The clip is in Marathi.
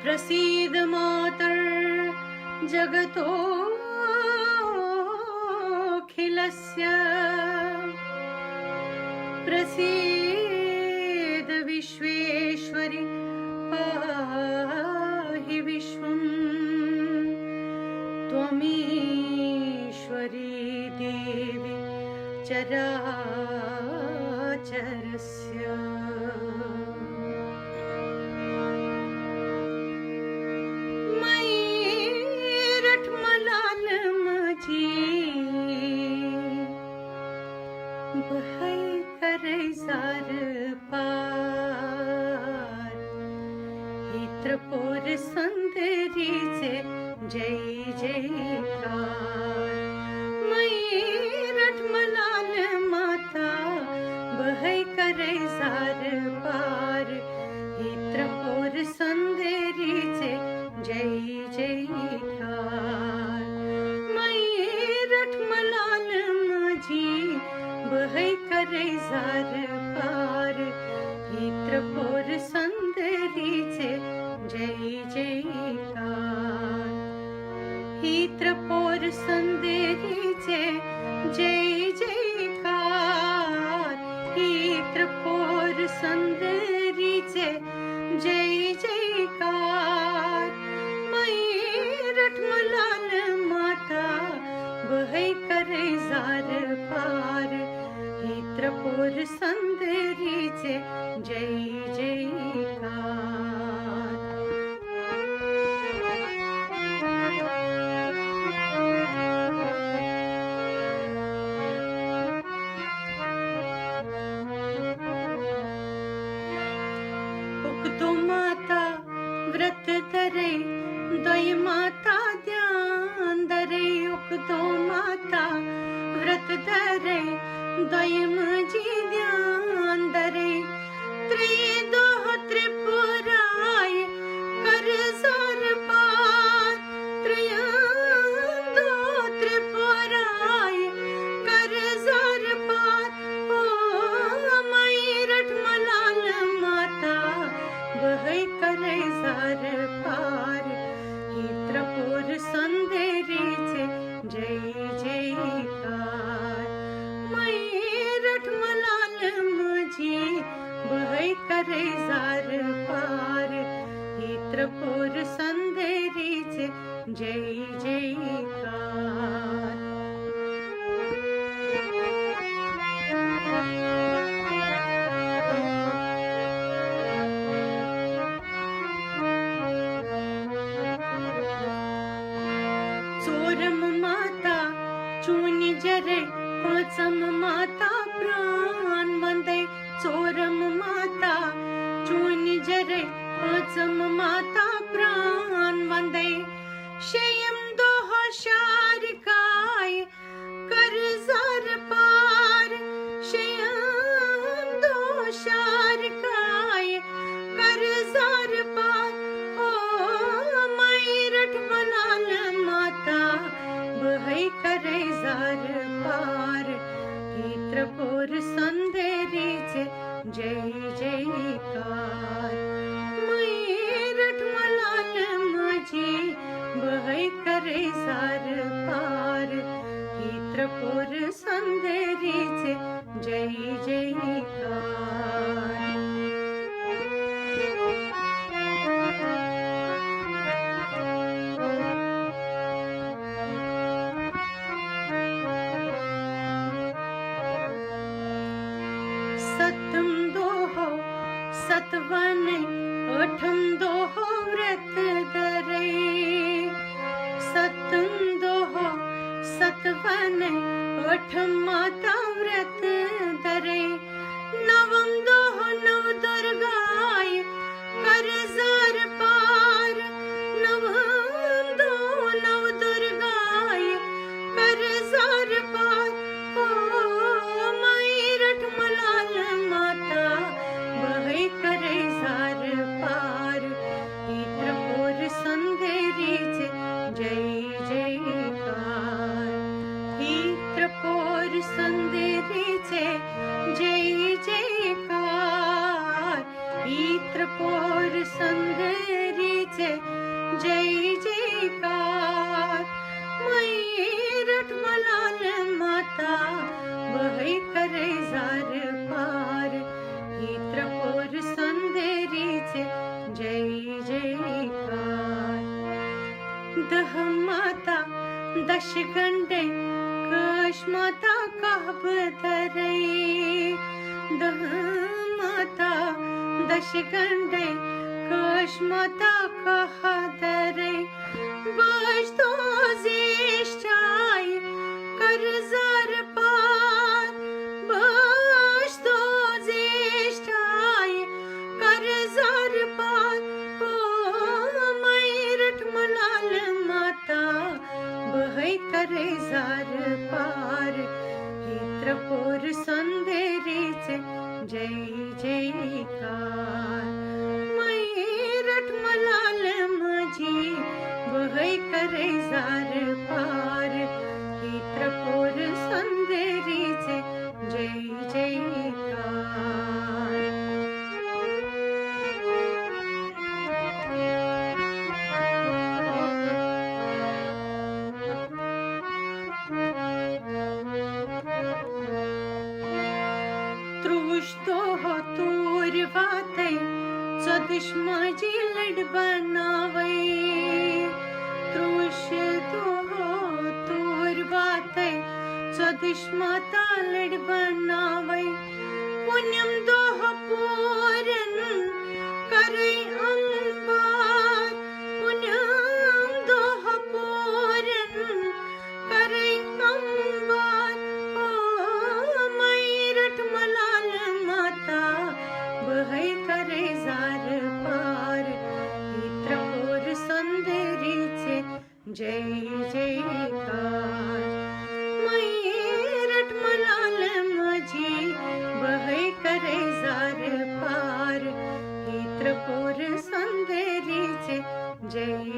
प्रसीद मातर् जगतोऽखिलस्य प्रसीद विश्वेश्वरि पाहि विश्वम् त्वमीश्वरी देवी चराचरस्य। बहै करे जार पार इत्रपुर संदेरीचे जय जयकार। मैरठ मलाल माता बहै करे जार पार इत्रपुर संदेरीचे जय जयकार। मैरठ मलाल माझी बहै करे जार पार इत्रपुर संदेरीचे जय जयकार। इत्रपुर संदेरीचे जय जयकार। इत्रपुर संदेरीचे जय जयकार। मैरठ मलाल माता बहै करे जार पार इत्रपुर संदेरीचे जय जयकार। उक्तो माता व्रत धरे दय माता ध्यान धरे। उक्तो माता व्रत धरे दय माझी ध्यान धरे। त्रिदोह त्रिपुराय कर जार पार। त्रिदोह त्रिपुराय कर जार पार। ओ मैरठ मलाल माता बहै करे जार पार इत्रपुर संदेरीचे जय जयकार। मैरठ मलाल माझी बहै करे जार पार इत्रपुर संदेरीचे जय जयकार। चोरम माता चूनी जरे पाचम माता प्राण वंदे। चोरम माता चूनी जरे पाचम माता प्राण वंदे। शेयम दोह शारिकाय कर जार पार। शेयम दोह शारिकाय कर जार पार। ओ मैरठ मलाल माता बहै करे जार पार इत्रपुर संदेरीचे जय जयकार। मैरठ मलाल माझी बहै करे जार पार इत्रपुर संदेरीचे जय जयकार। सतम दोहो सतवन अठम दोहो व्रत धरे। सतम दोहो सतवन अठम माता व्रत धरे। नवम दोहो नव दुर्गाय कर जार पार। नवम दोहो नव दुर्गाय कर जार पार। ओ मैरठ मलाल माता बहै करे जार पार जय जयकार. मैरठ मलाल माता वही करे जार पार. इत्रपोर संदेरीचे जय जयकार. दह माता दशगंडे कश माता काबदरे. दह माता दशगंडे कश माता काबदरे. बजतो ज्येष्ठाय करजार पार. बजतो ज्येष्ठाय करजार पार. ओ मैरठ मलाल माता वही करे जार पार. इत्रपोर संदेरीचे जय जयकार. मैरठ मलाल माझी वही करे जार पार. इत्रपोर संदेरीचे जय जयकार. तृष्टो हो तूर वाते चदिश माझी लड बनावे. तृष्टो हो तूर वाते चदिश माता लड बनावे. पुण्यम दोह पूरन करे अंबार. पुण्यम दोह पूरन करे अंबार. ओ मैरठ मलाल माता वही करे जार पार. इत्रपोर संदेरीचे जय जयकार. मैरठ मलाल माझी वही करे जार पार. इत्रपोर संदेरीचे जय